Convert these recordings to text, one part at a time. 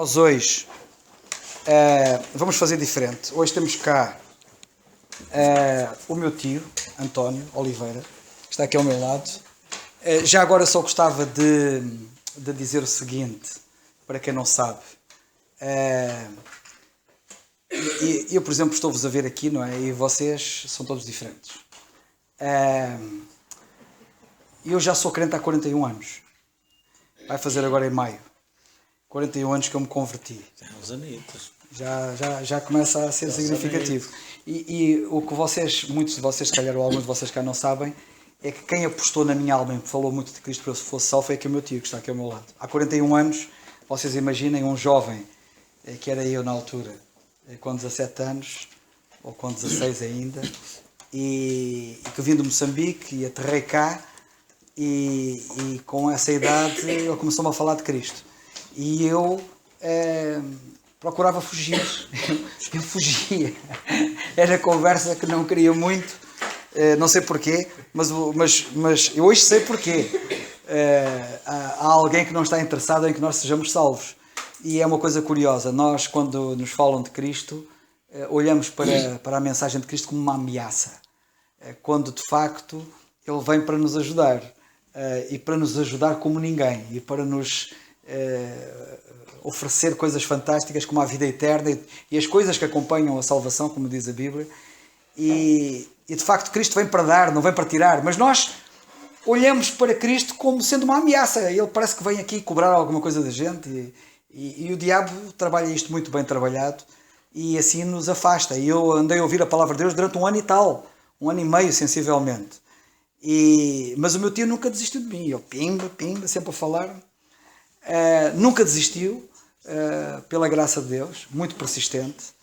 Nós hoje vamos fazer diferente. Hoje temos cá o meu tio, António Oliveira, que está aqui ao meu lado. Já agora só gostava de dizer o seguinte, para quem não sabe. Eu, por exemplo, estou-vos a ver aqui, não é? E vocês são todos diferentes. Eu já sou crente há 41 anos. Vai fazer agora em maio. 41 anos que eu me converti. Já uns anitos. Já começa a ser significativo. E o que muitos de vocês, se calhar, ou alguns de vocês cá não sabem, é que quem apostou na minha alma e me falou muito de Cristo para eu fosse salvo foi aqui o meu tio, que está aqui ao meu lado. Há 41 anos, vocês imaginem um jovem, que era eu na altura, com 17 anos, ou com 16 ainda, e que vim de Moçambique e aterrei cá, e com essa idade ele começou-me a falar de Cristo. E eu procurava fugir. Eu fugia. Era conversa que não queria muito, não sei porquê, mas eu hoje sei porquê. Há alguém que não está interessado em que nós sejamos salvos. E é uma coisa curiosa, nós quando nos falam de Cristo, olhamos para a mensagem de Cristo como uma ameaça, quando de facto Ele vem para nos ajudar, e para nos ajudar como ninguém, e para nos oferecer coisas fantásticas como a vida eterna e as coisas que acompanham a salvação, como diz a Bíblia. E de facto Cristo vem para dar, não vem para tirar, mas nós olhamos para Cristo como sendo uma ameaça. Ele parece que vem aqui cobrar alguma coisa da gente, e o diabo trabalha isto muito bem trabalhado e assim nos afasta. E eu andei a ouvir a palavra de Deus durante 1 ano e tal, 1 ano e meio sensivelmente. Mas o meu tio nunca desistiu de mim. Eu pimba, sempre a falar. Nunca desistiu, pela graça de Deus, muito persistente.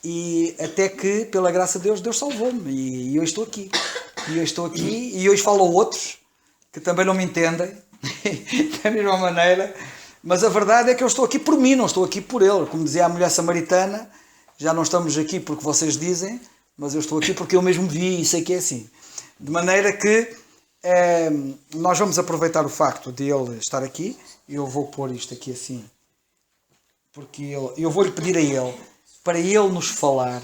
E até que, pela graça de Deus, Deus salvou-me. E eu estou aqui. E hoje falo a outros que também não me entendem, da mesma maneira. Mas a verdade é que eu estou aqui por mim, não estou aqui por ele. Como dizia a mulher samaritana, já não estamos aqui porque vocês dizem, mas eu estou aqui porque eu mesmo vi e sei que é assim. De maneira que nós vamos aproveitar o facto de ele estar aqui. Eu vou pôr isto aqui assim, porque eu vou-lhe pedir a ele, para ele nos falar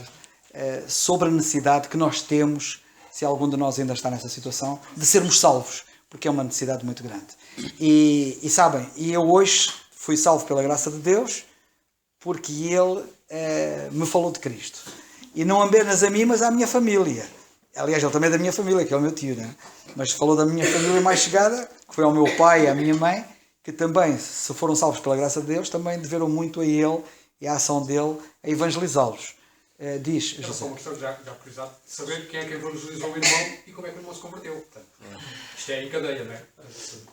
sobre a necessidade que nós temos, se algum de nós ainda está nessa situação, de sermos salvos, porque é uma necessidade muito grande. E sabem, eu hoje fui salvo pela graça de Deus, porque ele me falou de Cristo. E não apenas a mim, mas à minha família. Aliás, ele também é da minha família, que é o meu tio, né? Mas falou da minha família mais chegada, que foi ao meu pai e à minha mãe, que também, se foram salvos pela graça de Deus, também deveram muito a ele e à ação dele a evangelizá-los. Diz, José. É só uma questão já curiosidade de saber quem é que evangelizou o irmão e como é que o irmão se converteu. Portanto, isto é em cadeia, não é?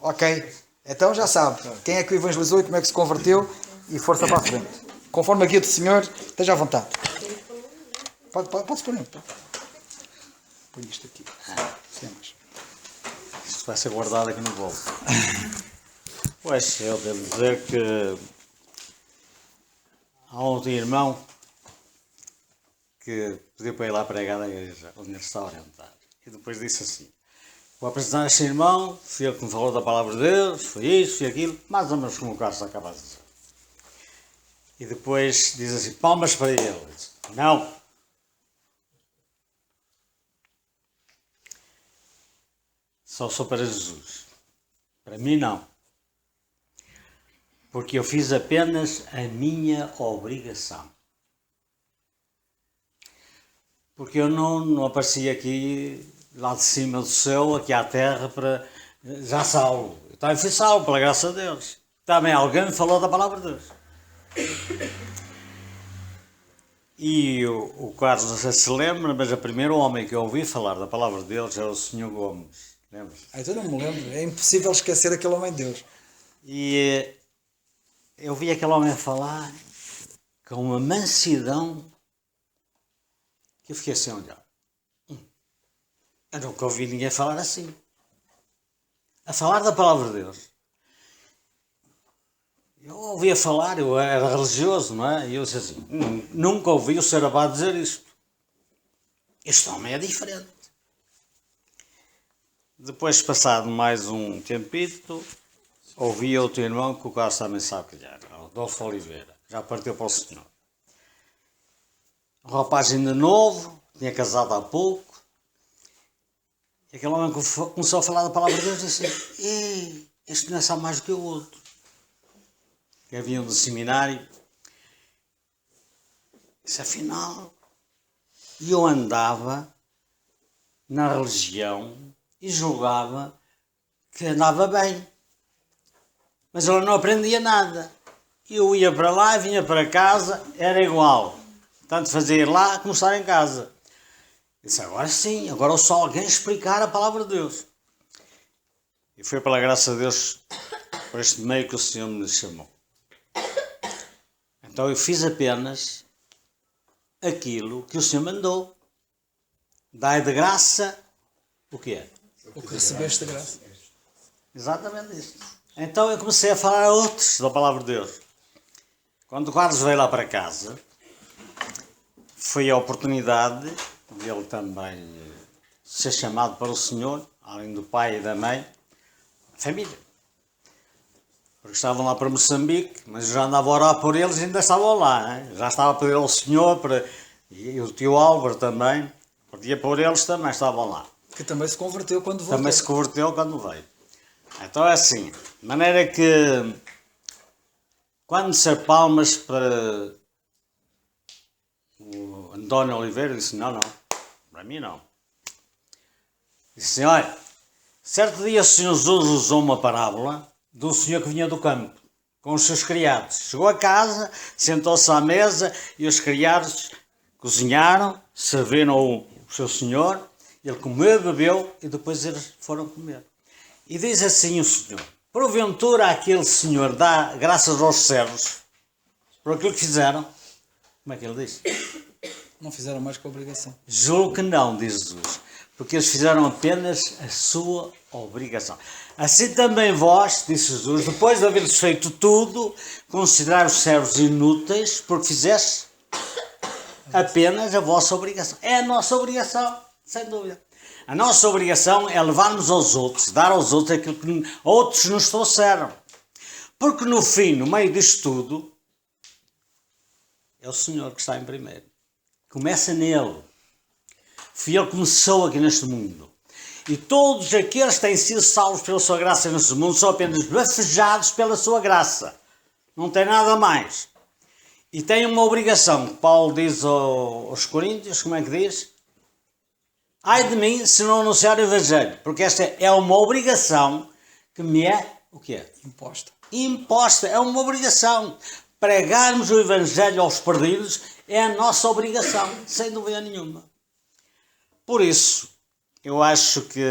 Ok, então já sabe quem é que o evangelizou e como é que se converteu, e força para a frente. Conforme a guia do Senhor, esteja à vontade. Pode-se pôr. Põe isto aqui. Isto vai ser guardado aqui no bolso. Pois, eu devo dizer que há um irmão que pediu para ir lá pregar na igreja onde ele está orientado. E depois disse assim: vou apresentar este irmão, foi ele que me falou da palavra de Deus, foi isso, foi aquilo, mais ou menos como o Carlos acaba de dizer. E depois diz assim: palmas para ele. Eu disse, não. Só sou para Jesus. Para mim, não. Porque eu fiz apenas a minha obrigação. Porque eu não apareci aqui, lá de cima do céu, aqui à terra, para já salvo. Eu também fui salvo, pela graça de Deus. Também alguém me falou da palavra de Deus. E o Carlos, não sei se lembra, mas o primeiro homem que eu ouvi falar da palavra de Deus era o Sr. Gomes. Lembra-se? Então não me lembro. É impossível esquecer aquele homem de Deus. E eu vi aquele homem falar com uma mansidão que eu fiquei assim a olhar. Eu nunca ouvi ninguém falar assim. A falar da palavra de Deus. Eu ouvia falar, eu era religioso, não é? E eu disse assim, nunca ouvi o Sr. Abade dizer isto. Este homem é diferente. Depois, passado mais um tempito, ouvi outro irmão que o Carlos também sabe que era, Adolfo Oliveira. já partiu para o Senhor. Um rapaz ainda novo, tinha casado há pouco, e aquele homem começou a falar da palavra de Deus e disse: "Ei, este não é só mais do que o outro." Que havia do seminário. Disse: "Afinal, eu andava na religião e julgava que andava bem, mas eu não aprendia nada. Eu ia para lá e vinha para casa, era igual. Tanto fazia ir lá como estar em casa." Disse: "Agora sim, agora eu só alguém explicar a palavra de Deus." E foi pela graça de Deus, por este meio que o Senhor me chamou. Então eu fiz apenas aquilo que o Senhor mandou. Dai de graça o que é? O que recebeste da graça. Exatamente isso. Então eu comecei a falar a outros da palavra de Deus. Quando o Carlos veio lá para casa, foi a oportunidade de ele também ser chamado para o Senhor, além do pai e da mãe, a família. Porque estavam lá para Moçambique, mas eu já andava a orar por eles e ainda estavam lá. Hein? Já estava a pedir ao Senhor, e o tio Álvaro também, pedia por eles também, estavam lá. Que também se converteu quando voltou. Também se converteu quando veio. Então é assim, de maneira que quando disser palmas para o António Oliveira, disse: não, para mim não. Disse: olha, certo dia o Senhor Jesus usou uma parábola do senhor que vinha do campo, com os seus criados. Chegou a casa, sentou-se à mesa e os criados cozinharam, serviram o seu senhor, ele comeu, bebeu e depois eles foram comer. E diz assim o Senhor: porventura aquele senhor dá graças aos servos por aquilo que fizeram? Como é que ele diz? Não fizeram mais que a obrigação. Julgo que não, diz Jesus, porque eles fizeram apenas a sua obrigação. Assim também vós, disse Jesus, depois de haveres feito tudo, considerai os servos inúteis, porque fizeste apenas a vossa obrigação. É a nossa obrigação, sem dúvida. A nossa obrigação é levarmos aos outros, dar aos outros aquilo que outros nos trouxeram. Porque no fim, no meio disto tudo, é o Senhor que está em primeiro. Começa nele. Foi ele que começou aqui neste mundo. E todos aqueles que têm sido salvos pela sua graça neste mundo são apenas bafejados pela sua graça. Não tem nada mais. E têm uma obrigação. Paulo diz aos Coríntios, como é que diz? Ai de mim se não anunciar o Evangelho. Porque esta é uma obrigação que me é, o que é? Imposta. Imposta, é uma obrigação. Pregarmos o Evangelho aos perdidos é a nossa obrigação, sem dúvida nenhuma. Por isso, eu acho que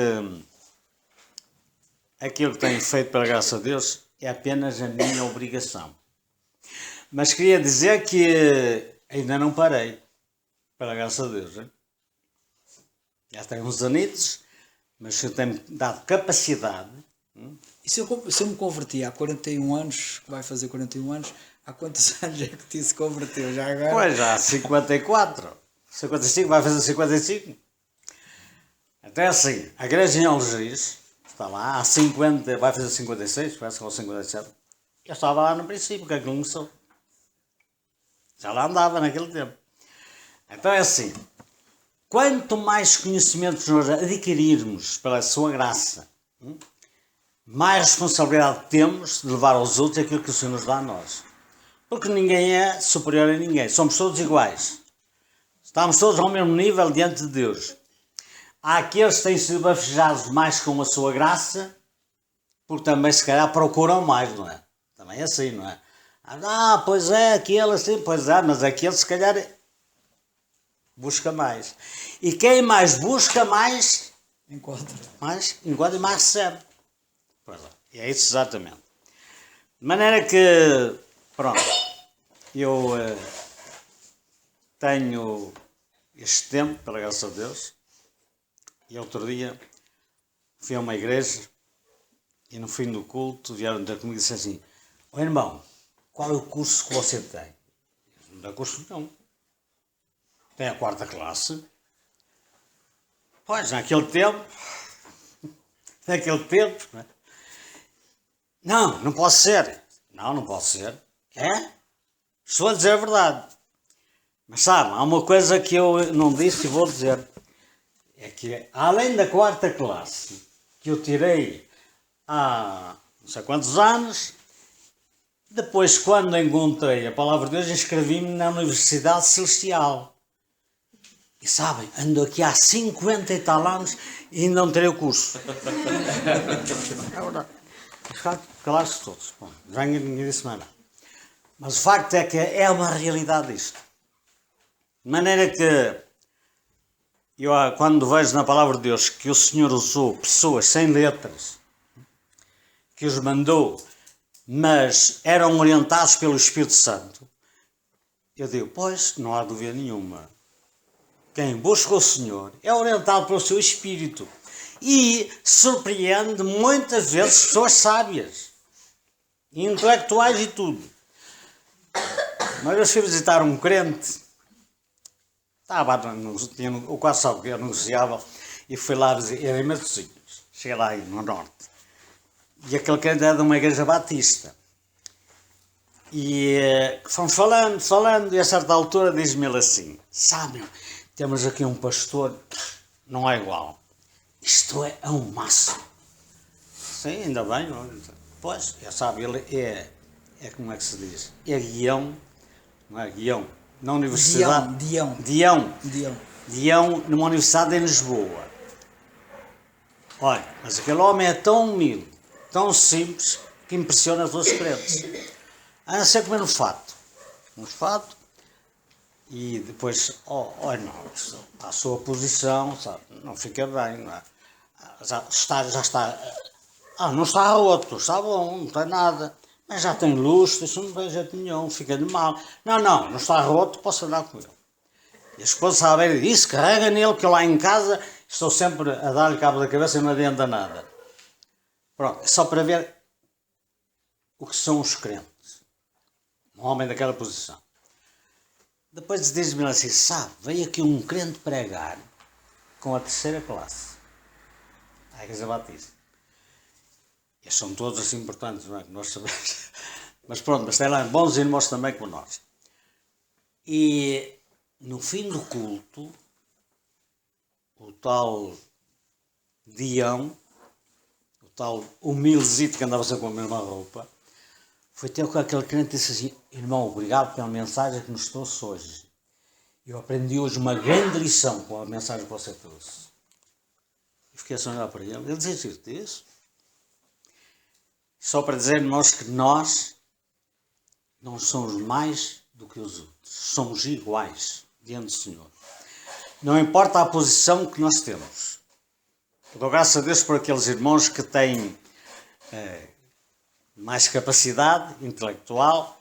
aquilo que tenho feito pela graça de Deus é apenas a minha obrigação. Mas queria dizer que ainda não parei, pela graça de Deus. Hein? Já tenho uns anitos, mas eu tenho dado capacidade. E se eu me converti há 41 anos, que vai fazer 41 anos, há quantos anos é que te se converteu já agora? Pois já, 54. 55, vai fazer 55. Até assim, a igreja em Algés está lá há 50, vai fazer 56, parece que é 57. Eu estava lá no princípio, que aquilo começou. Já lá andava naquele tempo. Então é assim, quanto mais conhecimentos nós adquirirmos pela sua graça, mais responsabilidade temos de levar aos outros aquilo que o Senhor nos dá a nós. Porque ninguém é superior a ninguém, somos todos iguais. Estamos todos ao mesmo nível diante de Deus. Há aqueles que têm sido bafejados mais com a sua graça, porque também se calhar procuram mais, não é? Também é assim, não é? Ah, pois é, aquele assim, pois é, mas aquele se calhar busca mais. E quem mais busca, mais Encontra. enquanto e mais recebe. Pois é isso exatamente. De maneira que, pronto, eu tenho este tempo, pela graça de Deus. E outro dia fui a uma igreja e no fim do culto vieram ter comigo e disseram assim: ó irmão, qual é o curso que você tem? Não tem curso nenhum. Tem a 4ª classe. Pois, naquele tempo, não é? Não pode ser. Não pode ser. É? Estou a dizer a verdade. Mas sabe, há uma coisa que eu não disse e vou dizer. É que além da 4ª classe, que eu tirei há não sei quantos anos, depois quando encontrei a Palavra de Deus, inscrevi-me na Universidade Celestial. E sabem, ando aqui há 50 e tal anos e ainda não tirei o curso. É verdade. Calaram-se todos. Bom, já ninguém disse mais nada. Mas o facto é que é uma realidade isto. De maneira que eu, quando vejo na Palavra de Deus que o Senhor usou pessoas sem letras, que os mandou, mas eram orientados pelo Espírito Santo, eu digo, pois, não há dúvida nenhuma. Quem busca o Senhor é orientado pelo seu Espírito e surpreende muitas vezes pessoas sábias, intelectuais e tudo. Mas eu fui visitar um crente, estava o quase sabe que eu negociava, e fui lá visitar, era em Matosinhos, cheguei lá aí no norte. E aquele crente era de uma igreja batista. E fomos falando, e a certa altura diz-me ele assim, sabe, temos aqui um pastor, não é igual. Isto é um máximo. Sim, ainda bem. Pois, sabe, ele é como é que se diz? É guião, não é guião, na universidade. Dião, numa universidade em Lisboa. Olha, mas aquele homem é tão humilde, tão simples, que impressiona todos os crentes. A não ser comer um fato. E depois, olha, não, a sua posição, sabe, não fica bem, não é? Já está, não está roto, está bom, não tem nada, mas já tem luz, isso não tem jeito nenhum, fica-lhe mal. Não está roto, posso andar com ele. E a esposa sabe, ele disse, carrega nele, que eu lá em casa estou sempre a dar-lhe cabo da cabeça e não adianta nada. Pronto, é só para ver o que são os crentes. Um homem daquela posição. Depois diz-me assim, sabe, veio aqui um crente pregar com a 3ª classe. A Igreja Batista. Eles são todos assim importantes, não é? Nós sabemos. Mas pronto, mas tem lá bons irmãos também como nós. E no fim do culto, o tal Dião, o tal humildezito que andava sempre com a mesma roupa, foi ter com aquele crente e disse assim, irmão, obrigado pela mensagem que nos trouxe hoje. Eu aprendi hoje uma grande lição com a mensagem que você trouxe. E fiquei assim a olhar para ele. Ele dizia isso. Só para dizer, irmãos, que nós não somos mais do que os outros. Somos iguais diante do Senhor. Não importa a posição que nós temos. Eu dou graças a Deus por aqueles irmãos que têm mais capacidade intelectual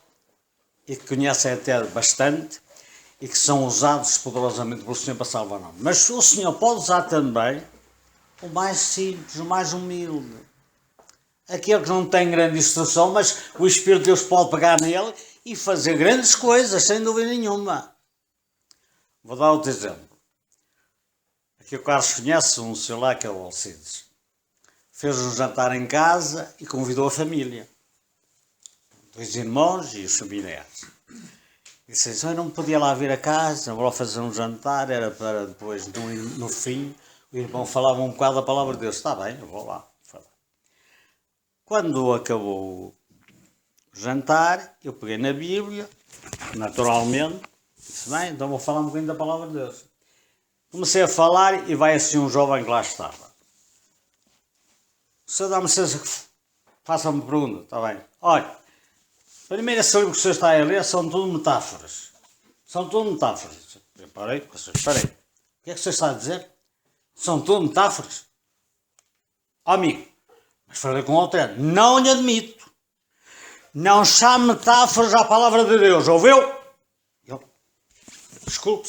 e que conhecem até bastante e que são usados poderosamente pelo Senhor para salvar nós. Mas o Senhor pode usar também o mais simples, o mais humilde. Aquele que não tem grande instrução, mas o Espírito de Deus pode pegar nele e fazer grandes coisas, sem dúvida nenhuma. Vou dar outro exemplo. Aqui o Carlos conhece um senhor lá que é o Alcides. Fez um jantar em casa e convidou a família. 2 irmãos e os familiares. Disse assim, eu não podia lá vir a casa, vou lá fazer um jantar, era para depois, no fim, o irmão falava um bocado da palavra de Deus. Está bem, eu vou lá falar. Quando acabou o jantar, eu peguei na Bíblia, naturalmente, disse, bem, então vou falar um bocadinho da palavra de Deus. Comecei a falar e vai assim um jovem que lá estava. O senhor dá-me licença que faça-me uma pergunta, está bem? Olha, primeiro esse livro que o senhor está a ler são tudo metáforas. São tudo metáforas. Parei. O que é que o senhor está a dizer? São tudo metáforas? Amigo, mas falei com outro, não lhe admito. Não chame metáforas à palavra de Deus, ouviu? Eu, desculpe.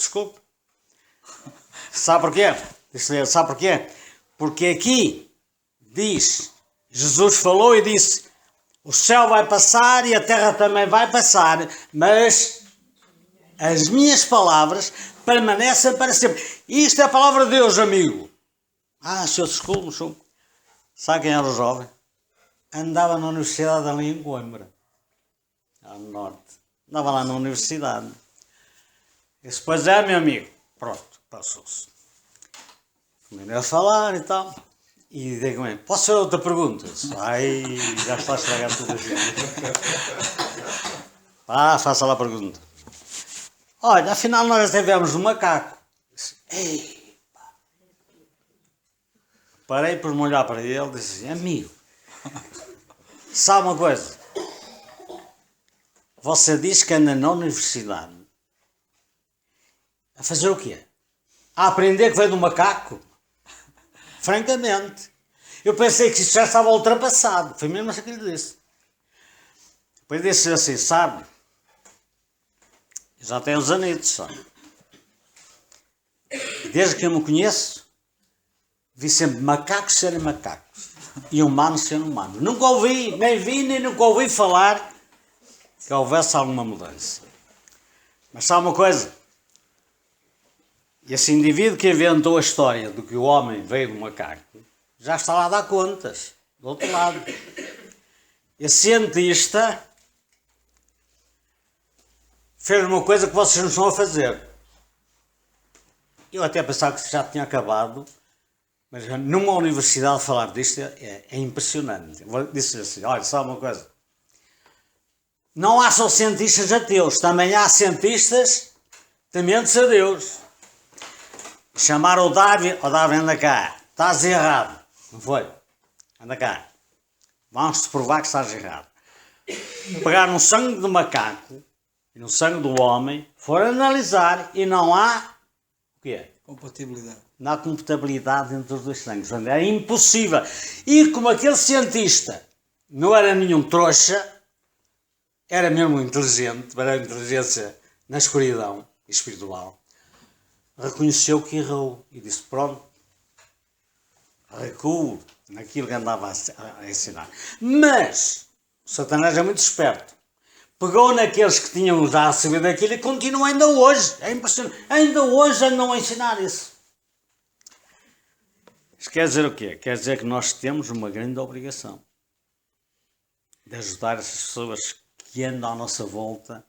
Sabe porquê? Disse-lhe, sabe porquê? Porque aqui diz, Jesus falou e disse, o céu vai passar e a terra também vai passar, mas as minhas palavras permanecem para sempre. Isto é a palavra de Deus, amigo. Senhor, desculpe. Sabe quem era o jovem? Andava na universidade ali em Coimbra, ao norte. Andava lá na universidade. E depois meu amigo. Pronto, passou-se. Comecei a falar e tal. E digo-me, posso fazer outra pergunta? Ai, já está a estragar tudo assim. Faça lá a pergunta. Olha, afinal nós tivemos um macaco. Ei, pá. Parei por me olhar para ele e disse assim, amigo, sabe uma coisa? Você diz que anda na universidade a fazer o quê? A aprender que veio do macaco? Francamente. Eu pensei que isso já estava ultrapassado. Foi mesmo assim que ele disse. Depois disse assim, sabe? Já tem uns anitos, sabe? Desde que eu me conheço, vi sempre macacos serem macacos e humanos serem humanos. Nunca ouvi, nem nunca ouvi falar que houvesse alguma mudança. Mas sabe uma coisa? Esse indivíduo que inventou a história de que o homem veio do macaco já está lá a dar contas, do outro lado. Esse cientista fez uma coisa que vocês não estão a fazer. Eu até pensava que já tinha acabado, mas numa universidade falar disto é impressionante. Disse assim, olha, sabe uma coisa? Não há só cientistas ateus, também há cientistas tementes a Deus. Chamaram o Davi, anda cá, estás errado. Não foi? Anda cá. Vamos-te provar que estás errado. Pegaram no sangue do macaco e no sangue do homem, foram analisar e não há o quê? Compatibilidade. Não há compatibilidade entre os dois sangues. É impossível. E como aquele cientista não era nenhum trouxa, era mesmo inteligente, era inteligência na escuridão espiritual, reconheceu que errou e disse, pronto, recuo naquilo que andava a ensinar. Mas o Satanás é muito esperto. Pegou naqueles que tinham já recebido aquilo e continua ainda hoje. É impressionante. Ainda hoje andam a ensinar isso. Isto quer dizer o quê? Quer dizer que nós temos uma grande obrigação de ajudar essas pessoas que andam à nossa volta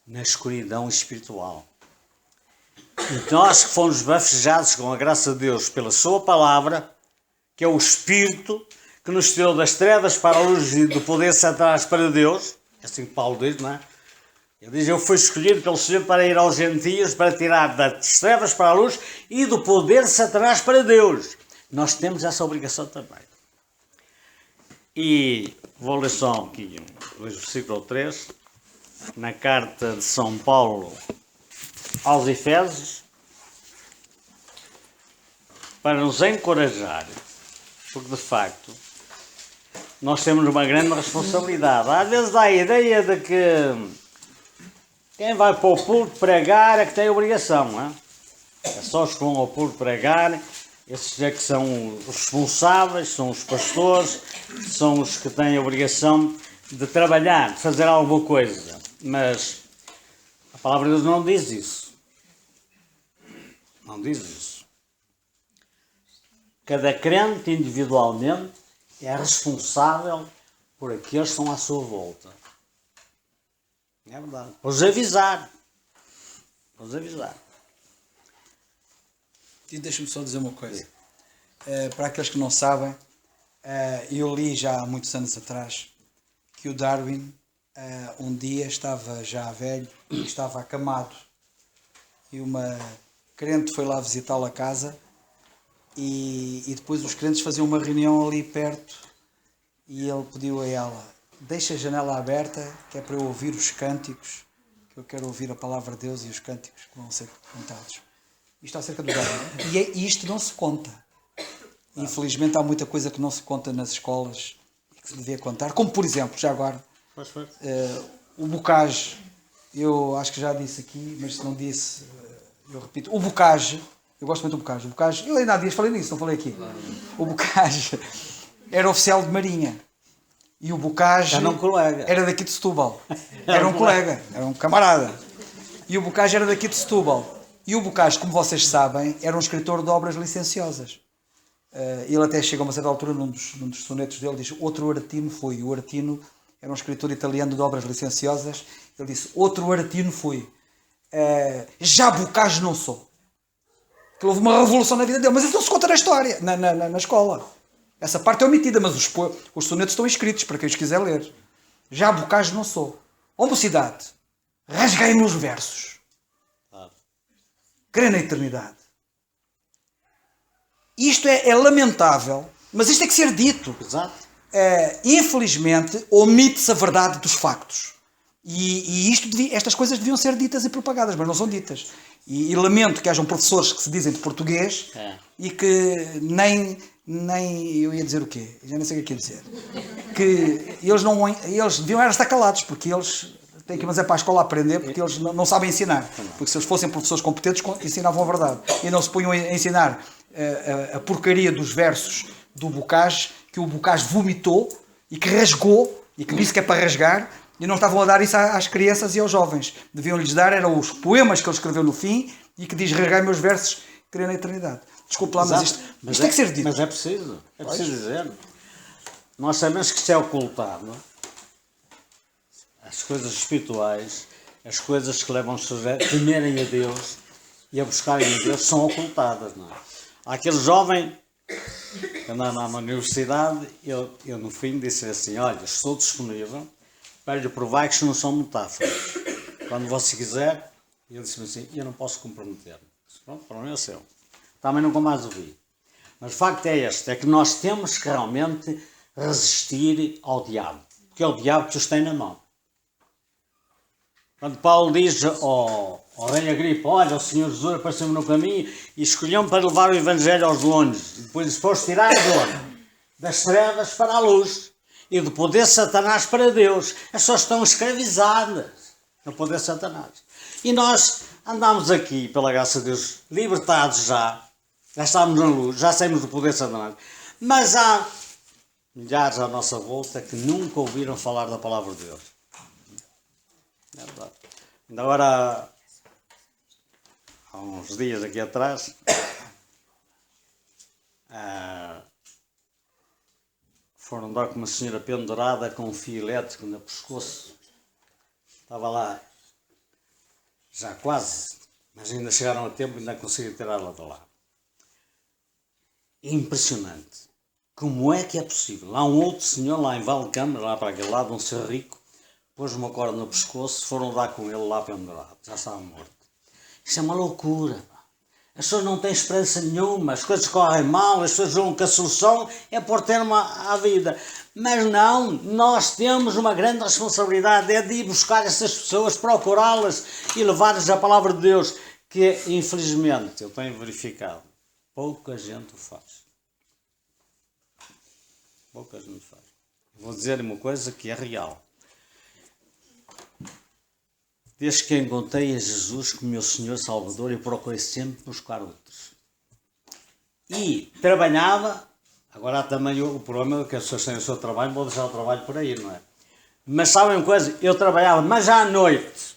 na escuridão espiritual. E nós que fomos bafejados com a graça de Deus pela sua palavra, que é o Espírito que nos tirou das trevas para a luz e do poder de Satanás para Deus, é assim que Paulo diz, não é? Ele diz, eu fui escolhido pelo Senhor para ir aos gentios, para tirar das trevas para a luz e do poder de Satanás para Deus. Nós temos essa obrigação também. E vou ler só aqui o versículo 3, na carta de São Paulo aos Efésios, para nos encorajar, porque de facto nós temos uma grande responsabilidade. Às vezes dá a ideia de que quem vai para o púlpito pregar é que tem obrigação, não é? É só os que vão ao púlpito pregar, esses é que são os responsáveis, são os pastores, são os que têm a obrigação de trabalhar, de fazer alguma coisa. Mas a palavra de Deus não diz isso. Não diz isso. Cada crente individualmente é responsável por aqueles que estão à sua volta. É verdade. Vos avisar. Vos avisar. E deixa-me só dizer uma coisa. Para aqueles que não sabem, eu li já há muitos anos atrás que o Darwin um dia estava já velho e estava acamado. E uma crente foi lá visitá-lo a casa e depois os crentes faziam uma reunião ali perto e ele pediu a ela, deixa a janela aberta que é para eu ouvir os cânticos, que eu quero ouvir a palavra de Deus e os cânticos que vão ser cantados. Isto acerca do Darwin. E isto não se conta. Infelizmente há muita coisa que não se conta nas escolas e que se devia contar, como por exemplo, já agora, o bocage. Eu acho que já disse aqui, mas se não disse, eu repito. O bocage, eu gosto muito do bocage. O bocage, eu ainda há dias falei nisso, não falei aqui. O bocage era oficial de marinha. E o bocage era um colega. Era daqui de Setúbal. Era um colega, era um camarada. E o bocage era daqui de Setúbal. E o Bocage, como vocês sabem, era um escritor de obras licenciosas. Ele até chega a uma certa altura, num dos sonetos dele, diz, outro Aretino foi. O Aretino era um escritor italiano de obras licenciosas, ele disse, outro Aretino foi, já Bocage não sou. Que houve uma revolução na vida dele, mas isso não se conta na história, na escola. Essa parte é omitida, mas os sonetos estão escritos, para quem os quiser ler. Já Bocage não sou. Ó mocidade, rasguei-me os versos. Crê na eternidade. Isto é lamentável, mas isto tem que ser dito. Exato. Infelizmente, omite-se a verdade dos factos. E estas coisas deviam ser ditas e propagadas, mas não são ditas. E lamento que hajam professores que se dizem de português e que nem eu ia dizer o quê? Já nem sei o que ia dizer. Que eles deviam estar calados, porque eles têm que ir para a escola aprender, porque eles não sabem ensinar. Porque se eles fossem professores competentes, ensinavam a verdade. E não se punham a ensinar a porcaria dos versos do Bocage, que o Bocage vomitou e que rasgou, e que disse que é para rasgar, e não estavam a dar isso às crianças e aos jovens. Deviam-lhes dar, eram os poemas que ele escreveu no fim, e que diz, rasgai meus versos, creio na eternidade. Desculpe lá, mas isto tem que ser dito. Mas é preciso dizer. Nós sabemos que isto é ocultado. As coisas espirituais, as coisas que levam as pessoas a temerem a Deus e a buscarem a Deus, são ocultadas. Não é? Há aquele jovem que andava na universidade, eu no fim disse assim, olha, estou disponível para lhe provar que isto não são metáforas. Quando você quiser, ele disse-me assim, eu não posso comprometer-me. Pronto, o problema é seu. Também nunca mais ouvi. Mas o facto é este, é que nós temos que realmente resistir ao diabo. Porque é o diabo que os tem na mão. Quando Paulo diz ao rei Agripa, olha, o Senhor Jesus apareceu-me no caminho e escolheu-me para levar o Evangelho aos longes. E depois disse, foste tirar das trevas para a luz e do poder de Satanás para Deus. As pessoas estão escravizadas no poder de Satanás. E nós andamos aqui, pela graça de Deus, libertados já estamos na luz, já saímos do poder de Satanás. Mas há milhares à nossa volta que nunca ouviram falar da palavra de Deus. É verdade. Ainda agora, há uns dias aqui atrás, foram dar com uma senhora pendurada com um fio elétrico no pescoço. Estava lá, já quase, mas ainda chegaram a tempo e ainda conseguiram tirá-la de lá. Impressionante. Como é que é possível? Há um outro senhor lá em Valcâmara, lá para aquele lado, um senhor rico, pôs uma corda no pescoço, foram dar com ele lá pendurado, já estava morto. Isto é uma loucura. As pessoas não têm esperança nenhuma, as coisas correm mal, as pessoas julgam que a solução é pôr termo à vida. Mas não, nós temos uma grande responsabilidade, é de ir buscar essas pessoas, procurá-las e levar-lhes a palavra de Deus, que infelizmente eu tenho verificado, pouca gente o faz. Pouca gente faz. Vou dizer uma coisa que é real. Desde que encontrei a Jesus como meu Senhor Salvador, eu procurei sempre buscar outros. E trabalhava, agora há também o problema que as pessoas têm o seu trabalho, vou deixar o trabalho por aí, não é? Mas sabem uma coisa? Eu trabalhava, mas à noite,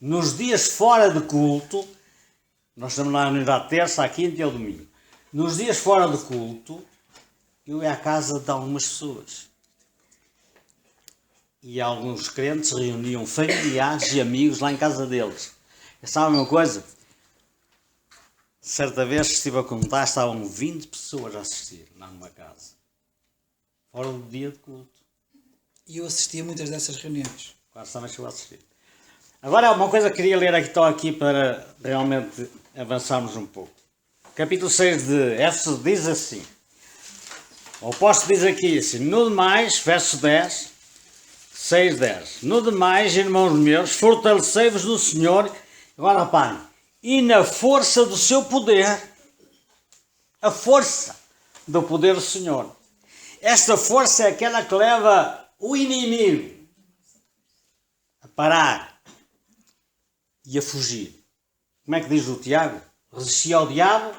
nos dias fora de culto, nós estamos lá na terça, à quinta e ao domingo. Nos dias fora de culto, eu ia à casa de algumas pessoas. E alguns crentes reuniam familiares e amigos lá em casa deles. E sabem uma coisa? Certa vez estive a contar, estavam 20 pessoas a assistir lá numa casa. Fora do dia de culto. E eu assistia a muitas dessas reuniões. Quase também chegou a assistir. Agora, uma coisa que queria ler aqui para realmente avançarmos um pouco. Capítulo 6 de Éfeso diz assim. O apóstolo diz aqui assim, no demais, verso 10, 6, 10. No demais, irmãos meus, fortalecei-vos no Senhor, agora reparem, e na força do seu poder, a força do poder do Senhor. Esta força é aquela que leva o inimigo a parar e a fugir. Como é que diz o Tiago? Resisti ao diabo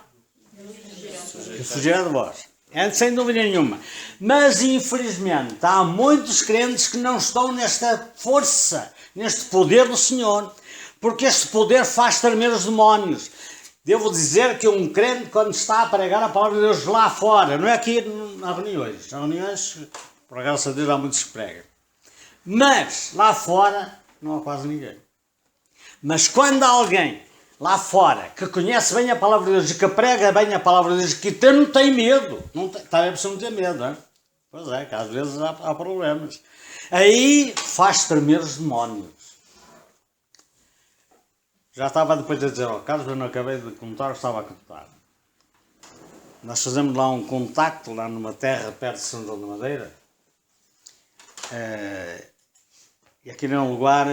e fugirá de vós. É sem dúvida nenhuma. Mas, infelizmente, há muitos crentes que não estão nesta força, neste poder do Senhor, porque este poder faz tremer os demónios. Devo dizer que um crente, quando está a pregar a palavra de Deus lá fora, não é aqui nas reuniões, por graça de Deus há muitos que pregam, Mas lá fora não há quase ninguém. Mas quando há alguém lá fora que conhece bem a palavra de Deus e que prega bem a palavra de Deus, que não tem medo, está a pessoa não ter medo, não é? Pois é, que às vezes há problemas. Aí faz tremer os demónios. Já estava depois a dizer ao Carlos, eu não acabei de contar, estava a contar. Nós fazemos lá um contacto, lá numa terra perto de São João da Madeira. E aquilo é um lugar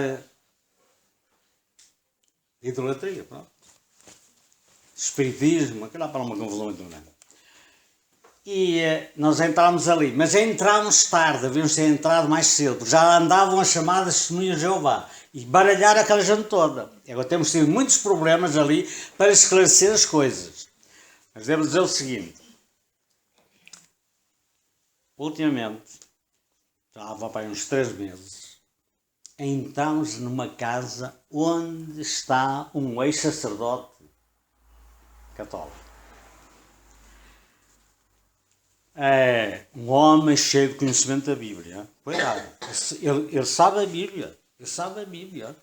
de idolatria, pronto. Espiritismo, aquilo lá para uma confusão muito grande. E nós entramos ali, mas entramos tarde, devíamos ter entrado mais cedo, porque já andavam as chamadas testemunhas de Jeová e baralhar aquela gente toda. E agora temos tido muitos problemas ali para esclarecer as coisas. Mas devo dizer o seguinte: ultimamente, já vai para uns 3 meses, entramos numa casa onde está um ex-sacerdote católico. É um homem cheio de conhecimento da Bíblia. Cuidado, ele sabe a Bíblia. Ele sabe a Bíblia.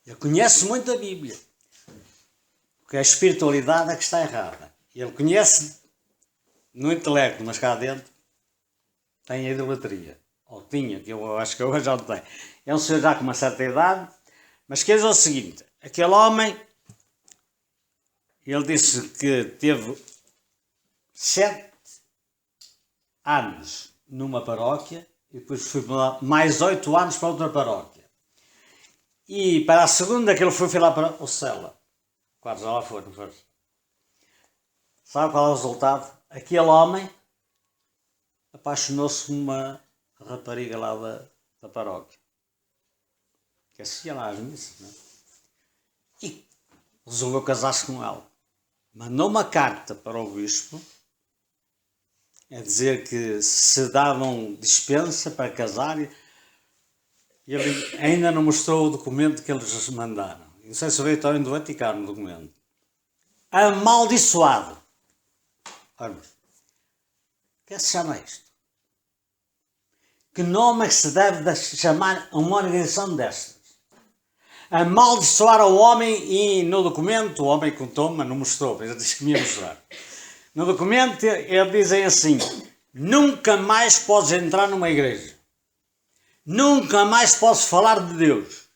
Ele conhece muito a Bíblia. Porque a espiritualidade é que está errada. Ele conhece no intelecto, mas cá dentro tem a idolatria. Ou tinha, que eu acho que hoje já não tem. É um senhor já com uma certa idade, mas quer dizer o seguinte: aquele homem, ele disse que teve 7 anos numa paróquia e depois foi mais 8 anos para outra paróquia. E para a segunda que ele foi lá para o Cela. Quase já lá foi, não foi? Sabe qual é o resultado? Aquele homem apaixonou-se por uma rapariga lá da paróquia. Que assistia lá às missas, não é? E resolveu casar-se com ela. Mandou uma carta para o bispo a dizer que se davam dispensa para casar, e ele ainda não mostrou o documento que eles mandaram. Não sei se veio também do Vaticano o documento. Amaldiçoado. Olha, o que é que se chama isto? Que nome é que se deve chamar a uma organização destas? Amaldiçoar ao homem, e no documento, o homem contou, mas não mostrou, ele disse que me ia mostrar. No documento, eles dizem assim: nunca mais podes entrar numa igreja. Nunca mais podes falar de Deus.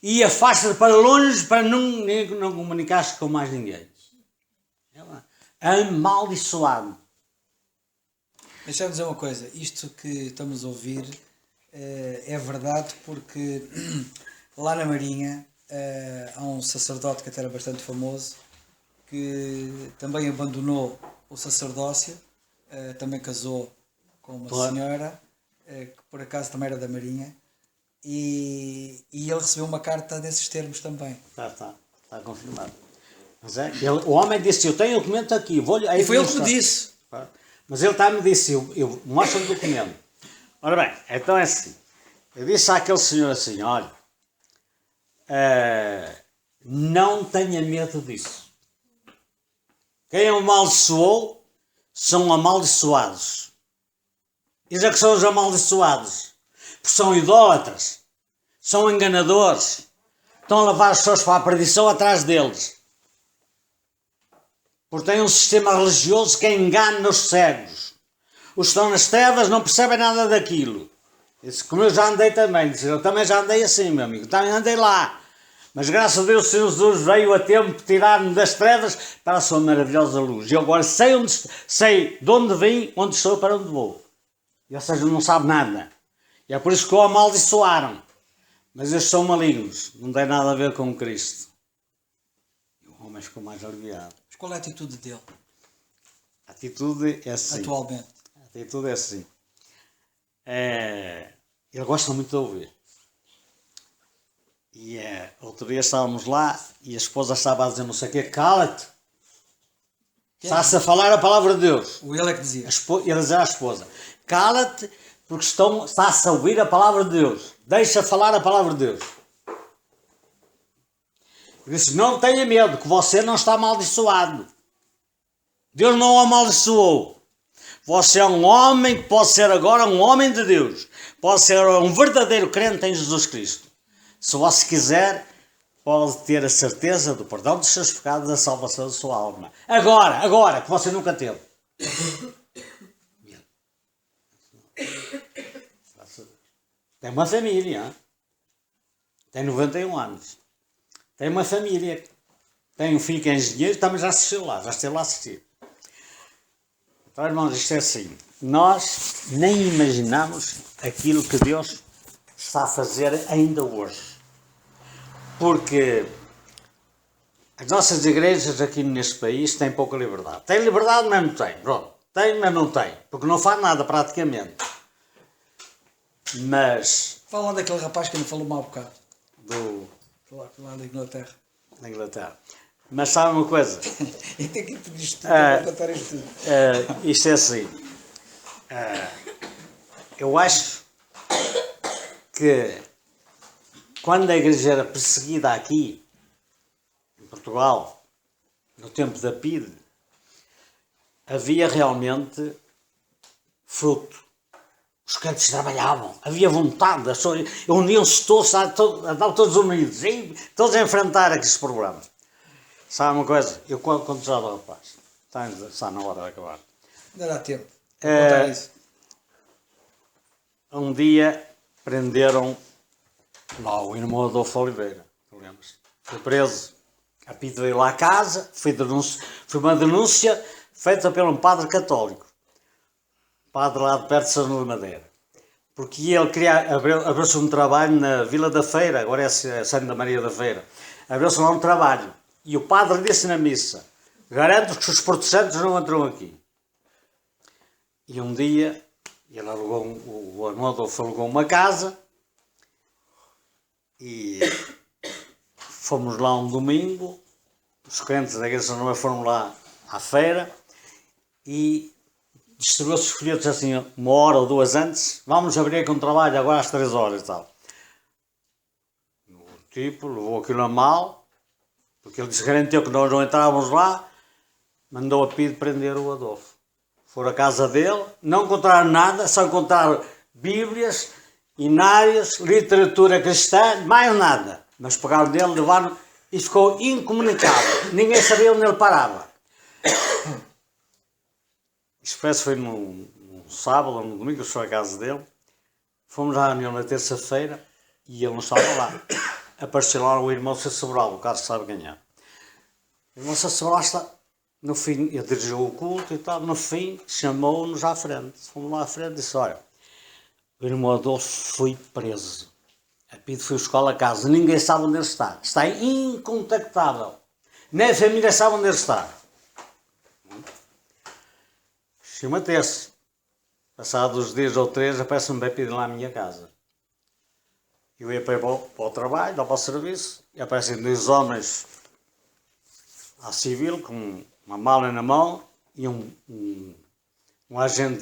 E afasta-te para longe para não comunicar-te com mais ninguém. Amaldiçoado. Deixa-me dizer uma coisa, isto que estamos a ouvir é verdade, porque lá na Marinha há um sacerdote que até era bastante famoso, que também abandonou o sacerdócio, também casou com uma senhora, que por acaso também era da Marinha, e ele recebeu uma carta desses termos também. Está confirmado. Mas o homem disse: eu tenho o documento aqui, e foi ele que me disse. Mas ele me disse: eu mostro o documento. Ora bem, então é assim. Eu disse àquele senhor assim: olha, não tenha medo disso. Quem amaldiçoou são amaldiçoados. Eles é que são os amaldiçoados. Porque são idólatras, são enganadores, estão a levar as pessoas para a perdição atrás deles. Porque tem um sistema religioso que engana os cegos. Os que estão nas trevas não percebem nada daquilo. Isso, como eu já andei também, eu também já andei assim, meu amigo, também andei lá. Mas graças a Deus o Senhor Jesus veio a tempo de tirar-me das trevas para a sua maravilhosa luz. E eu agora sei de onde vim, onde estou e para onde vou. E, ou seja, não sabe nada. E é por isso que o amaldiçoaram. Mas eles são malignos, não tem nada a ver com Cristo. E o homem ficou mais aliviado. Mas qual é a atitude dele? A atitude é assim. Atualmente? A atitude é assim. Ele gosta muito de ouvir. E outro dia estávamos lá e a esposa estava a dizer não sei o quê: cala-te. Está-se a falar a palavra de Deus. O ele é que dizia. Ele dizia à esposa: cala-te, porque está-se a ouvir a palavra de Deus. Deixa falar a palavra de Deus. Ele disse: não tenha medo, que você não está amaldiçoado. Deus não o amaldiçoou. Você é um homem que pode ser agora um homem de Deus. Pode ser um verdadeiro crente em Jesus Cristo. Se você quiser, pode ter a certeza do perdão dos seus pecados e da salvação da sua alma. Agora, que você nunca teve. Tem uma família, hein? Tem 91 anos. Tem uma família. Tem um filho que é engenheiro, também já assistiu lá, já esteve lá a assistir. Então, irmãos, isto é assim. Nós nem imaginamos aquilo que Deus está a fazer ainda hoje. Porque as nossas igrejas aqui neste país têm pouca liberdade. Tem liberdade, mas não tem. Pronto. Tem, mas não tem. Porque não faz nada praticamente. Mas... Fala daquele rapaz que me falou mal um bocado. Do... Lá da Inglaterra. Da Inglaterra. Mas sabe uma coisa? E tem que pedir isto para contar isto tudo. Isto é assim. Eu acho que quando a igreja era perseguida aqui, em Portugal, no tempo da PIDE, havia realmente fruto. Os crentes trabalhavam, havia vontade, uniam-se todos, andavam todos unidos, todos a enfrentar aqueles problemas. Sabe uma coisa? Eu quando já do rapaz, está na hora de acabar. Ainda dá tempo. Contar isso. Um dia prenderam lá o irmão Adolfo Oliveira, lembras? Foi preso. A PIDE veio lá à casa, foi uma denúncia feita por um padre católico. Padre lá de perto de São João de Madeira. Porque ele queria abriu-se um trabalho na Vila da Feira, agora é Santa Maria da Feira. Abriu-se lá um trabalho. E o padre disse na missa: garanto que os protestantes não entram aqui. E um dia, ele alugou, o irmão Adolfo alugou uma casa e fomos lá um domingo. Os crentes da igreja não foram lá à feira e distribuiu-se os folhetos assim 1 hora ou 2 antes. Vamos abrir aqui um trabalho agora às 3 horas e tal. O tipo levou aquilo a mal, porque ele garantiu que nós não entrávamos lá, mandou a PIDE prender o Adolfo. Foram à casa dele, não encontraram nada, só encontraram bíblias, inários, literatura cristã, mais nada. Mas pegaram dele, levaram e ficou incomunicável. Ninguém sabia onde ele parava. Isto parece que foi num sábado ou num domingo, eu fui à casa dele. Fomos à reunião na terça-feira e ele não estava lá. Apareceu lá o irmão César Sobral, o caso que sabe ganhar. O irmão César Sobral está, no fim, ele dirigiu o culto e tal, no fim, chamou-nos à frente. Fomos lá à frente e disse: olha, o irmão Adolfo foi preso. A PIDE foi buscar a casa, ninguém sabe onde ele está. Está incontactável. Nem a família sabe onde ele está. Chegou uma terça. Passados uns dias ou 3, aparece-me bem pedir lá à minha casa. Eu ia para o trabalho, lá para o serviço, e aparecem 2 homens à civil, com uma mala na mão, e um agente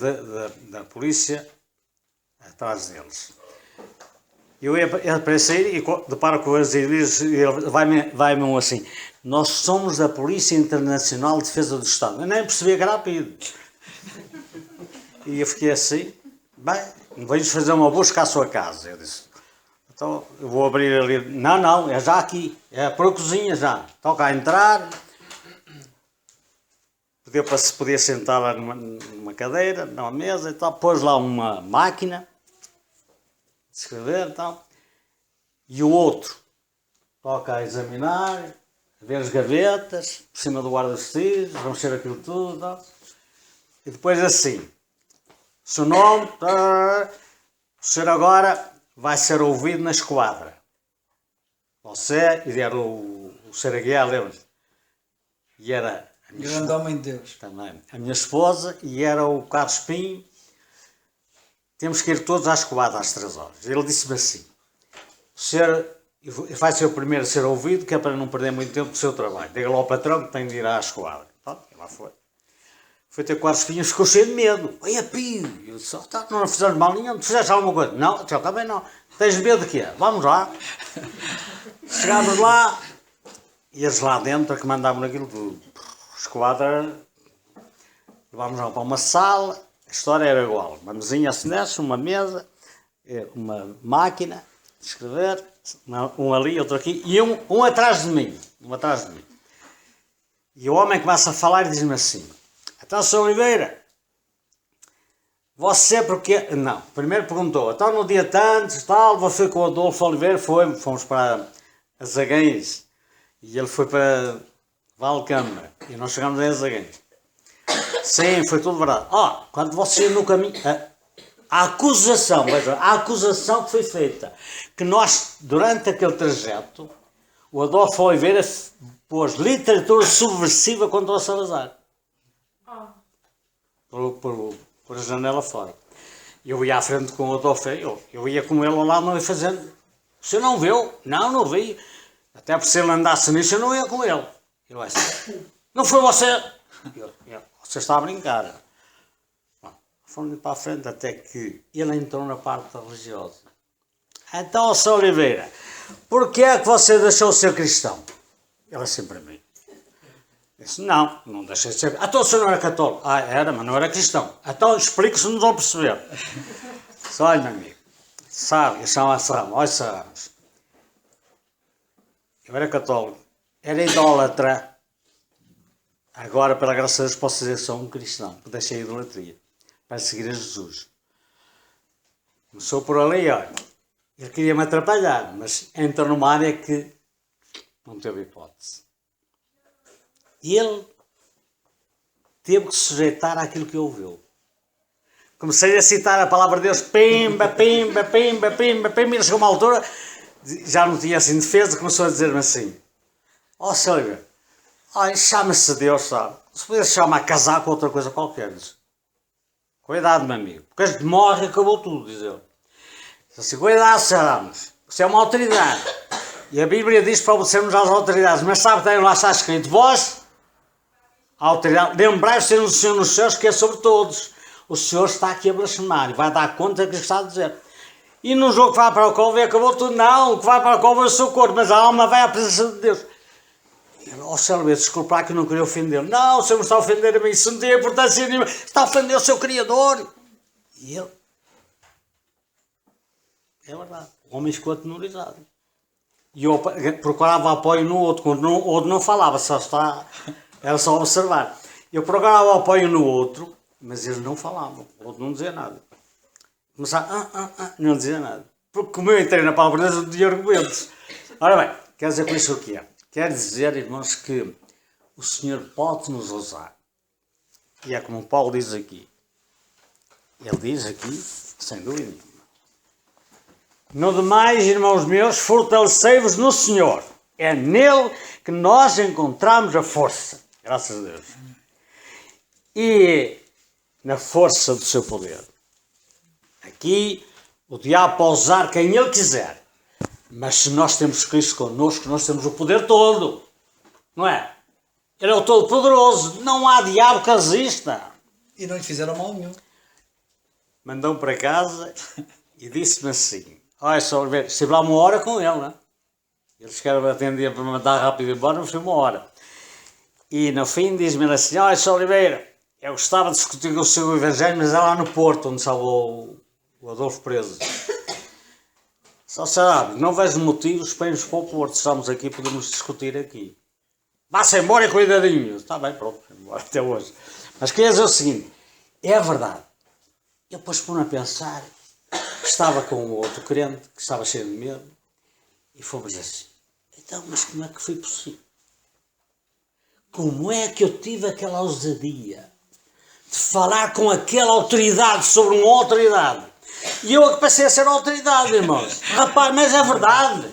da polícia atrás deles. Eu ia para sair e deparo com eles e ele vai-me assim: nós somos da Polícia Internacional de Defesa do Estado. Eu nem percebia que era a PIDE. E eu fiquei assim: bem, venho fazer uma busca à sua casa. Eu disse: então eu vou abrir ali. Não, é já aqui, é para a cozinha já. Toca a entrar. Se podia sentar lá numa cadeira, numa mesa e tal. Pôs lá uma máquina de escrever e tal. E o outro toca a examinar, a ver as gavetas, por cima do guarda-vestidos, vamos ver aquilo tudo e tal. E depois assim: o seu nome, o senhor agora vai ser ouvido na esquadra. Você, e era o senhor Aguiar, lembra-se? E era a minha Grande homem de Deus. também, a minha esposa, e era o Carlos Pinho. Temos que ir todos à esquadra às 3 horas. Ele disse-me assim: o senhor vai ser o primeiro a ser ouvido, que é para não perder muito tempo do seu trabalho. Diga lá ao patrão que tem de ir à esquadra. Pronto, lá foi. Foi ter com as filhas, ficou cheio de medo. Olha, PIDE! Eu disse: não fizemos mal nenhum, fizeste alguma coisa? Não, eu também não. Tens medo de quê? Vamos lá. Chegámos lá, e eles lá dentro que mandavam naquilo tudo. Esquadra, levámos lá para uma sala, A história era igual. Uma mesinha assim dessa, uma mesa, uma máquina de escrever, um ali, outro aqui, e um atrás de mim. Um atrás de mim. E o homem começa a falar e diz-me assim: então, Sr. Oliveira, você porque... Não, primeiro perguntou, então no dia tantos, tal, você com o Adolfo Oliveira fomos para Azagães, e ele foi para Valcâmara, e nós chegamos a Azagães. Sim, foi tudo verdade. Quando você no caminho... A acusação, veja, a acusação que foi feita, que nós, durante aquele trajeto, o Adolfo Oliveira pôs literatura subversiva contra o Salazar. Por a janela fora. Eu ia à frente com o Adolfo, eu ia com ele lá, não ia fazendo. Você não viu? Não, não vi. Até por se ele andasse nisso, eu não ia com ele. Eu assim, não foi você? Você está a brincar. Fomos para a frente até que ele entrou na parte religiosa. Então, Sr. Oliveira, porquê é que você deixou de ser cristão? Ele assim para mim. Disse, não deixei de ser. Então o senhor não era católico? Era, mas não era cristão. Então explique-se, não estou a perceber. Disse, olha, meu amigo, sabe, eu chamo-se Ramos, olha, Ramos. Eu era católico, era idólatra. Agora, pela graça de Deus, posso dizer que sou um cristão, porque deixei a idolatria para seguir a Jesus. Começou por ali, olha, ele queria me atrapalhar, mas entrou numa área que não teve hipótese. E ele teve que se sujeitar àquilo que ouviu. Comecei a citar a palavra de Deus, pimba, pimba, pimba, pimba, pimba, e chegou uma altura, já não tinha assim defesa, começou a dizer-me assim, Silvia, chama-se Deus, sabe? Se pudesse chamar a casar com outra coisa qualquer, diz. Cuidado, meu amigo, porque a gente morre e acabou tudo, diz ele. Diz assim, cuidado, Ramos, você é uma autoridade. E a Bíblia diz para obedecermos às autoridades, mas sabe que lá está escrito, vós, a autoridade, lembrai-vos de ter um Senhor nos céus que é sobre todos. O Senhor está aqui a blasfemar e vai dar conta do que está a dizer. E num jogo que vai para o colo e acabou tudo, não, o que vai para o colo é o seu corpo, mas a alma vai à presença de Deus. Senhor, desculpa que eu não queria ofender. Não, o Senhor me está a ofender a mim, isso não tem importância nenhuma, está a ofender o seu Criador. E ele, é verdade, o homem ficou atemorizado. E eu procurava apoio no outro, quando o outro não falava, era só observar. Eu procurava apoio no outro, mas eles não falavam, o outro não dizia nada. Começava, não dizia nada. Porque como eu entrei na palavra de Deus, eu tinha argumentos. Ora bem, quer dizer com isso o que é? Quer dizer, irmãos, que o Senhor pode nos usar. E é como Paulo diz aqui. Ele diz aqui, sem dúvida nenhuma. No demais, irmãos meus, fortalecei-vos no Senhor. É nele que nós encontramos a força. Graças a Deus. E na força do seu poder. Aqui, o diabo pode usar quem ele quiser. Mas se nós temos Cristo connosco, nós temos o poder todo. Não é? Ele é o Todo-Poderoso. Não há diabo que resista. E não lhe fizeram mal nenhum. Mandou-me para casa e disse-me assim, olha, só ver, estive lá 1 hora com ele, não é? Eles querem atender para me mandar rápido embora, mas foi 1 hora. E no fim diz-me assim, olha, Sr. Oliveira, eu gostava de discutir com o seu evangelho, mas é lá no Porto, onde estava o Adolfo preso. Só sabe, não vejo motivos para irmos para o Porto, estamos aqui, podemos discutir aqui. Vá-se embora e cuidadinho. Está bem, pronto, embora até hoje. Mas queria dizer o seguinte, é verdade. Eu depois pus-me a pensar, estava com o outro crente, que estava cheio de medo, e fomos assim, então, mas como é que foi possível? Como é que eu tive aquela ousadia de falar com aquela autoridade sobre uma autoridade? E eu é que passei a ser autoridade, irmãos. Rapaz, mas é verdade.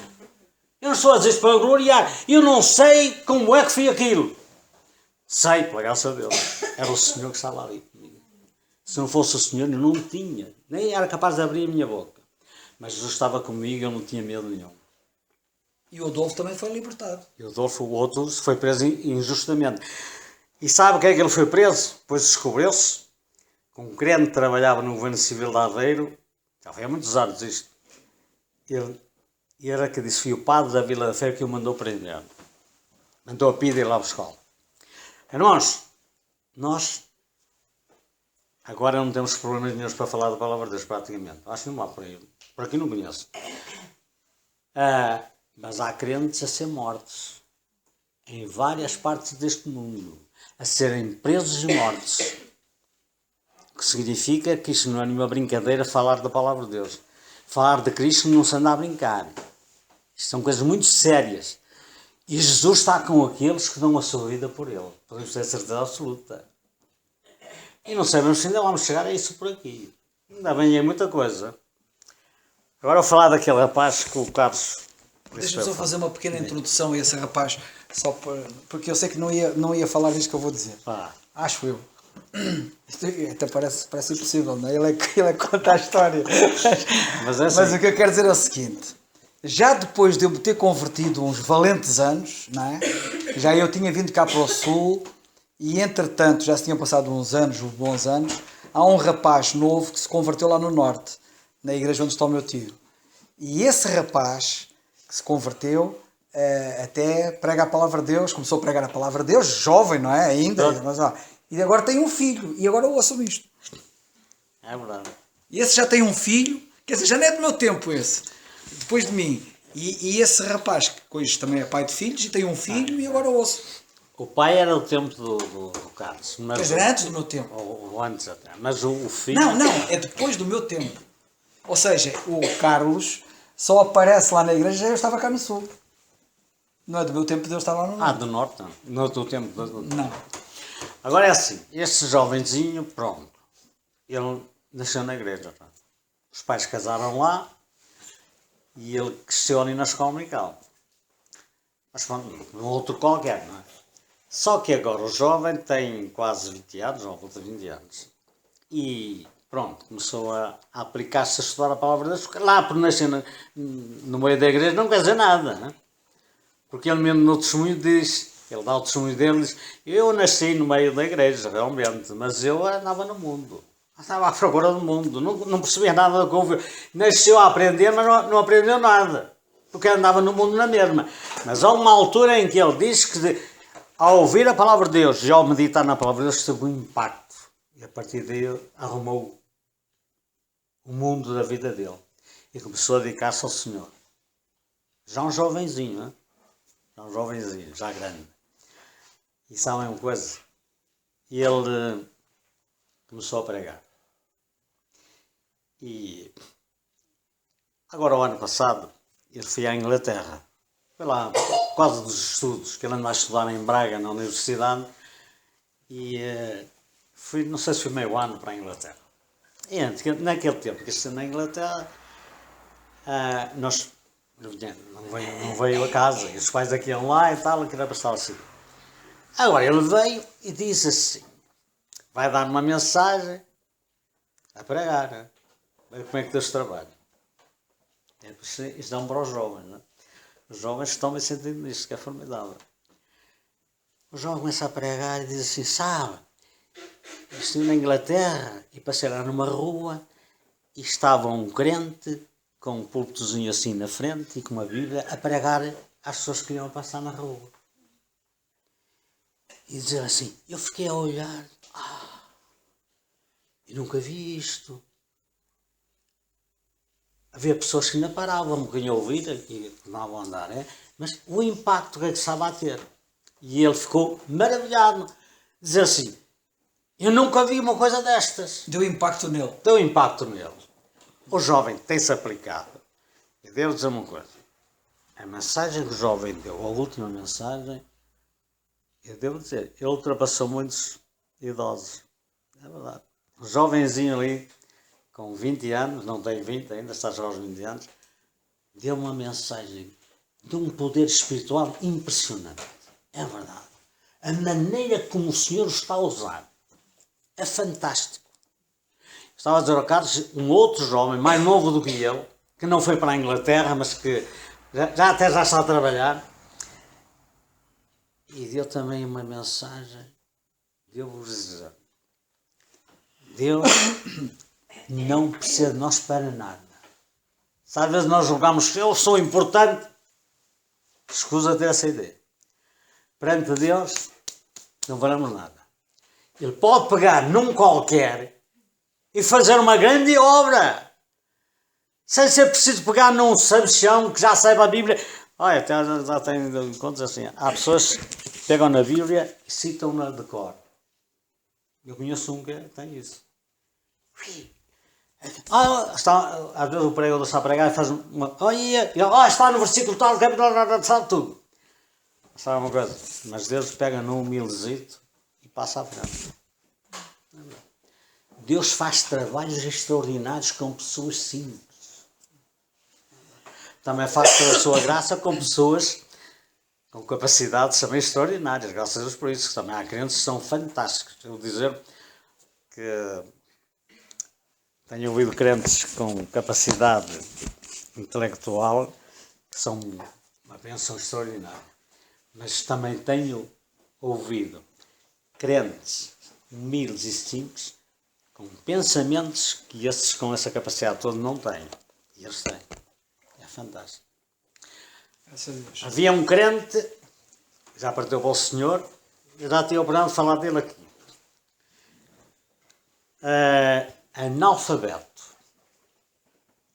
Eu não estou a dizer isto para gloriar. Eu não sei como é que foi aquilo. Sei, pela graça de Deus. Era o Senhor que estava ali comigo. Se não fosse o Senhor, eu não tinha. Nem era capaz de abrir a minha boca. Mas Jesus estava comigo e eu não tinha medo nenhum. E o Adolfo também foi libertado. E o Adolfo, o outro, foi preso injustamente. E sabe o que é que ele foi preso? Depois descobriu-se que um crente que trabalhava no Governo Civil de Aveiro, já foi há muitos anos isto, ele era que disse, foi o padre da Vila da Feira que o mandou prender. Mandou a pida ir lá buscá-lo. Irmãos, nós agora não temos problemas nenhum para falar da palavra de Deus, praticamente. Acho que não há por aí. Por aqui não conheço. Mas há crentes a ser mortos em várias partes deste mundo, a serem presos e mortos. O que significa que isto não é nenhuma brincadeira falar da palavra de Deus. Falar de Cristo não se anda a brincar. Isto são coisas muito sérias. E Jesus está com aqueles que dão a sua vida por Ele. Podemos ter certeza absoluta. E não sabemos se ainda vamos chegar a isso por aqui. Ainda bem, é muita coisa. Agora vou falar daquele rapaz que o Carlos... Deixa-me só fazer uma pequena introdução a esse rapaz, porque eu sei que não ia falar disto que eu vou dizer. Acho eu. Isto até parece impossível, não é? Ele é que conta a história. Mas o que eu quero dizer é o seguinte: já depois de eu me ter convertido uns valentes anos, não é? Já eu tinha vindo cá para o Sul e entretanto já se tinham passado uns bons anos, há um rapaz novo que se converteu lá no Norte, na igreja onde está o meu tio. E esse rapaz que se converteu até prega a palavra de Deus, começou a pregar a palavra de Deus, jovem, não é? Ainda, mas e agora tem um filho, e agora ouçam isto. É verdade. E esse já tem um filho, quer dizer, já não é do meu tempo esse, depois de mim. E esse rapaz, que hoje também é pai de filhos, e tem um filho, e agora ouço. O pai era o tempo do Carlos. Mas era antes do meu tempo. Ou antes até. Mas o filho... Não, é depois do meu tempo. Ou seja, o Carlos só aparece lá na igreja, já eu estava cá no Sul. Não é do meu tempo, Deus estava lá no Norte. do Norte não. No teu tempo. Não. Agora é assim, este jovenzinho, pronto, ele nasceu na igreja. Pronto. Os pais casaram lá e ele cresceu ali na escola dominical. Mas pronto, um outro qualquer, não é? Só que agora o jovem tem quase 20 anos, ou volta de 20 anos. E pronto, começou a aplicar-se a estudar a palavra de Deus. Lá por nascer no meio da igreja não quer dizer nada, não é? Porque ele mesmo no testemunho diz, ele dá o testemunho dele e diz: eu nasci no meio da igreja, realmente, mas eu andava no mundo. Estava à procura do mundo, não percebia nada do que ouviu. Nasceu a aprender, mas não aprendeu nada. Porque andava no mundo na mesma. Mas há uma altura em que ele diz que, ao ouvir a palavra de Deus e ao meditar na palavra de Deus, teve um impacto. E a partir daí arrumou o mundo da vida dele. E começou a dedicar-se ao Senhor. Já um jovenzinho, não é? Já um jovenzinho, já grande. E sabem uma coisa? Ele começou a pregar. E agora, o ano passado, ele foi à Inglaterra. Foi lá, por causa dos estudos, que ele anda a estudar em Braga, na universidade. E fui, não sei se foi meio ano para a Inglaterra. E antes, naquele tempo que estive na Inglaterra, não veio a casa. E os pais aqui iam lá e tal, que era para estar assim. Agora ele veio e disse assim: vai dar uma mensagem a pregar, né? Como é que Deus trabalha? Isto dá para os jovens, não é? Os jovens estão bem sentindo nisto, que é formidável. O jovem começa a pregar e diz assim: sabe, eu estive na Inglaterra e passei lá numa rua e estava um crente com um púlpitozinho assim na frente e com uma Bíblia a pregar às pessoas que iam passar na rua. E dizer assim, eu fiquei a olhar, eu nunca vi isto. Havia pessoas que ainda paravam um bocadinho a ouvir e tornavam a andar, mas o impacto que estava a ter. E ele ficou maravilhado. Dizer assim, eu nunca vi uma coisa destas. Deu impacto nele. Deu impacto nele. O jovem tem-se aplicado. E devo dizer uma coisa. A mensagem que o jovem deu, a última mensagem, eu devo dizer, ele ultrapassou muitos idosos. É verdade. Um jovenzinho ali, com 20 anos, não tem 20 ainda, está só aos 20 anos, deu uma mensagem de um poder espiritual impressionante. É verdade. A maneira como o Senhor o está a usar é fantástico. Estava a dizer ao Carlos, um outro jovem, mais novo do que ele, que não foi para a Inglaterra, mas que já está a trabalhar, e deu também uma mensagem, devo-vos dizer, Deus não precisa de nós para nada. Se às vezes nós julgamos que eu sou importante, escusa ter essa ideia. Perante Deus, não valemos nada. Ele pode pegar num qualquer e fazer uma grande obra, sem ser preciso pegar num sabichão que já saiba a Bíblia. Olha, até já tenho contas assim. Há pessoas que pegam na Bíblia e citam-na de cor. Eu conheço um que tem isso. Às vezes o pregador está a pregar e faz uma. Está no versículo tal, sabe tudo. Sabe uma coisa? Mas Deus pega num humildezito e passa à frente. Deus faz trabalhos extraordinários com pessoas simples. Também faz pela sua graça com pessoas com capacidades também extraordinárias. Graças a Deus por isso. Também há crentes que são fantásticos. Eu vou dizer que tenho ouvido crentes com capacidade intelectual que são uma bênção extraordinária. Mas também tenho ouvido crentes humildes e simples com pensamentos que esses com essa capacidade toda não têm. E eles têm. É fantástico. Havia um crente, já partiu para o Senhor, eu já tinha oportunidade de falar dele aqui. Analfabeto.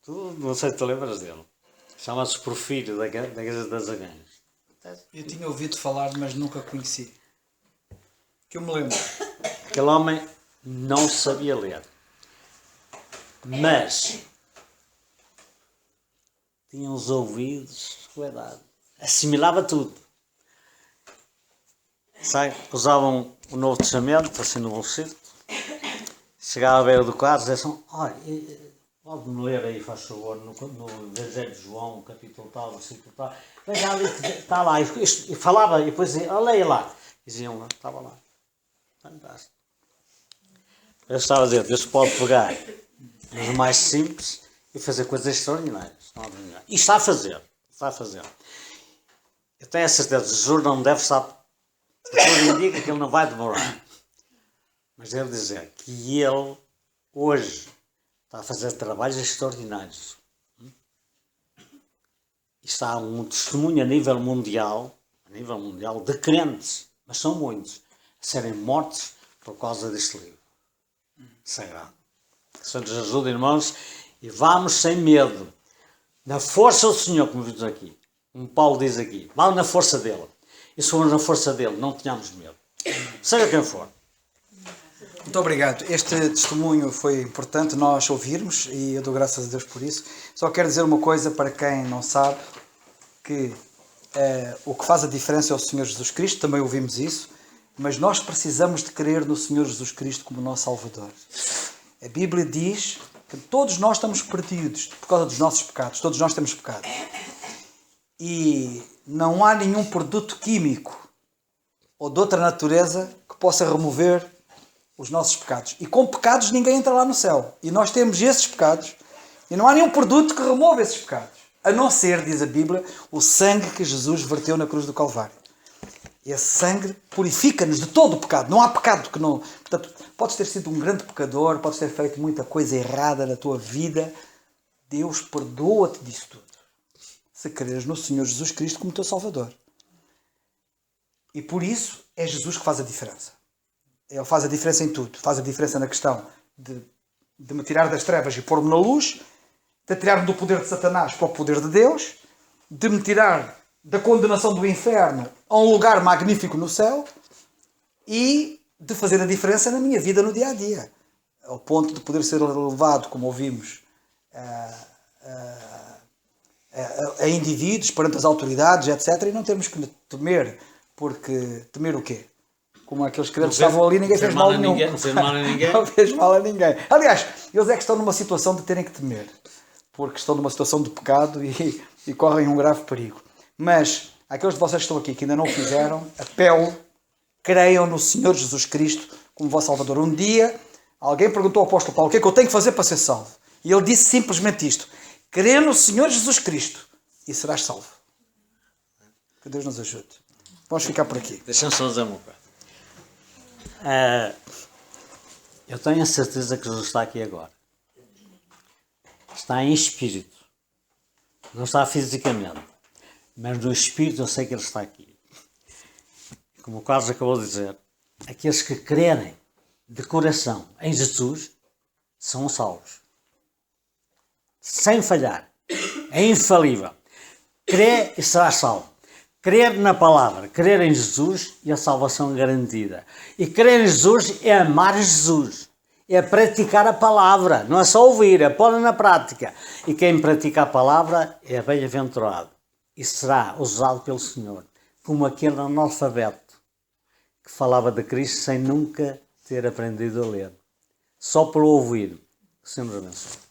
Tu não sei se te lembras dele. Chama-se Porfírio, da Igreja das Aganhas. Eu tinha ouvido falar, mas nunca conheci. Que eu me lembro. Aquele homem não sabia ler. Mas tinha os ouvidos cuidados. Assimilava tudo. Usavam o Novo Testamento, assim no bolsito. Chegava à beira do quadro e dizia assim, olha, pode-me ler aí, faz favor, no Evangelho de João, capítulo tal, versículo tal. Veja ali que está lá. E falava, e depois dizia, leia lá. Diziam lá, estava lá. Fantástico. Eu estava a dizer, Deus pode pegar nos mais simples e fazer coisas extraordinárias. E está a fazer. Está a fazer. Eu tenho a certeza, Jesus não deve estar. Tudo indica que ele não vai demorar. Mas devo dizer que ele, hoje, está a fazer trabalhos extraordinários. E está um testemunho a nível mundial de crentes, mas são muitos, a serem mortos por causa deste livro sagrado. Que o Senhor nos ajude, irmãos, e vamos sem medo, na força do Senhor, como diz aqui, como Paulo diz aqui, vamos na força dele. E se formos na força dele, não tenhamos medo. Seja quem for. Muito obrigado. Este testemunho foi importante nós ouvirmos e eu dou graças a Deus por isso. Só quero dizer uma coisa para quem não sabe, que o que faz a diferença é o Senhor Jesus Cristo, também ouvimos isso, mas nós precisamos de crer no Senhor Jesus Cristo como nosso Salvador. A Bíblia diz que todos nós estamos perdidos por causa dos nossos pecados, todos nós temos pecados. E não há nenhum produto químico ou de outra natureza que possa remover os nossos pecados. E com pecados ninguém entra lá no céu. E nós temos esses pecados e não há nenhum produto que remova esses pecados. A não ser, diz a Bíblia, o sangue que Jesus verteu na cruz do Calvário. E esse sangue purifica-nos de todo o pecado. Não há pecado que não... Portanto, podes ter sido um grande pecador, podes ter feito muita coisa errada na tua vida. Deus perdoa-te disso tudo. Se creres no Senhor Jesus Cristo como teu Salvador. E por isso é Jesus que faz a diferença. Ele faz a diferença em tudo. Faz a diferença na questão de me tirar das trevas e pôr-me na luz, de tirar-me do poder de Satanás para o poder de Deus, de me tirar da condenação do inferno a um lugar magnífico no céu e de fazer a diferença na minha vida no dia a dia. Ao ponto de poder ser levado, como ouvimos, a indivíduos perante as autoridades, etc. E não termos que temer, porque temer o quê? Como aqueles crentes que estavam ali, ninguém fez mal a ninguém. Não fez mal a ninguém. Não fez mal a ninguém. Aliás, eles é que estão numa situação de terem que temer, porque estão numa situação de pecado e correm um grave perigo. Mas aqueles de vocês que estão aqui que ainda não o fizeram, apelo, creiam no Senhor Jesus Cristo como vosso Salvador. Um dia, alguém perguntou ao apóstolo Paulo, o que é que eu tenho que fazer para ser salvo? E ele disse simplesmente isto: crê no Senhor Jesus Cristo e serás salvo. Que Deus nos ajude. Vamos ficar por aqui. Deixa-me só dizer uma coisa. Eu tenho a certeza que Jesus está aqui agora. Está em espírito. Não está fisicamente. Mas no espírito eu sei que Ele está aqui. Como o Carlos acabou de dizer, aqueles que crerem de coração em Jesus são salvos. Sem falhar. É infalível. Crê e será salvo. Crer na palavra, crer em Jesus e a salvação garantida. E crer em Jesus é amar Jesus. É praticar a palavra. Não é só ouvir, é pôr na prática. E quem pratica a palavra é bem-aventurado. E será usado pelo Senhor. Como aquele analfabeto que falava de Cristo sem nunca ter aprendido a ler. Só por ouvir. Que o Senhor abençoe.